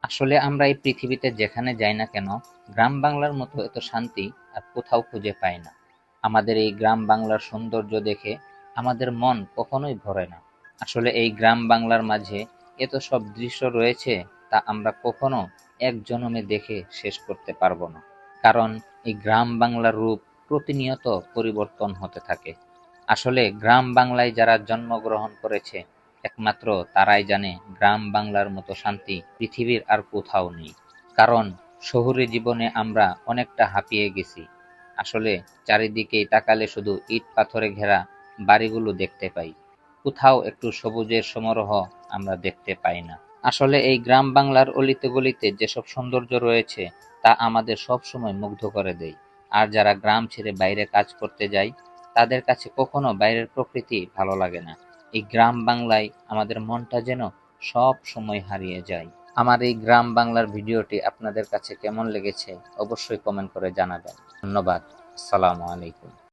আসলে আমরা এই পৃথিবীতে যেখানে যাই না কেন, গ্রাম বাংলার মতো এত শান্তি আর কোথাও খুঁজে পাই না। আমাদের এই গ্রাম বাংলার সৌন্দর্য দেখে আমাদের মন কখনোই ভরে না। আসলে এই গ্রাম বাংলার মাঝে এত সব দৃশ্য রয়েছে, তা আমরা কখনো এক জনমে দেখে শেষ করতে পারবো না। কারণ এই গ্রাম বাংলার রূপ প্রতিনিয়ত পরিবর্তন হতে থাকে। আসলে গ্রাম বাংলায় যারা জন্মগ্রহণ করেছে, একমাত্র তারাই জানে গ্রাম বাংলার মতো শান্তি পৃথিবীর আর কোথাও নেই। কারণ শহুরে জীবনে আমরা অনেকটা হাঁপিয়ে গেছি। আসলে চারিদিকেই তাকালে শুধু ইট পাথরে ঘেরা বাড়িগুলো দেখতে পাই। কোথাও একটু সবুজের সমারোহ আমরা দেখতে পাই না। আসলে এই গ্রাম বাংলার অলিতে গলিতে যেসব সৌন্দর্য রয়েছে, তা আমাদের সবসময় মুগ্ধ করে দেয়। আর যারা গ্রাম ছেড়ে বাইরে কাজ করতে যায়, তাদের কাছে কখনো বাইরের প্রকৃতি ভালো লাগে না। এই গ্রাম বাংলায় আমাদের মনটা যেন সব সময় হারিয়ে যায়। আমার এই গ্রাম বাংলার ভিডিওটি আপনাদের কাছে কেমন লেগেছে অবশ্যই কমেন্ট করে জানাবেন। ধন্যবাদ। আসসালামু আলাইকুম।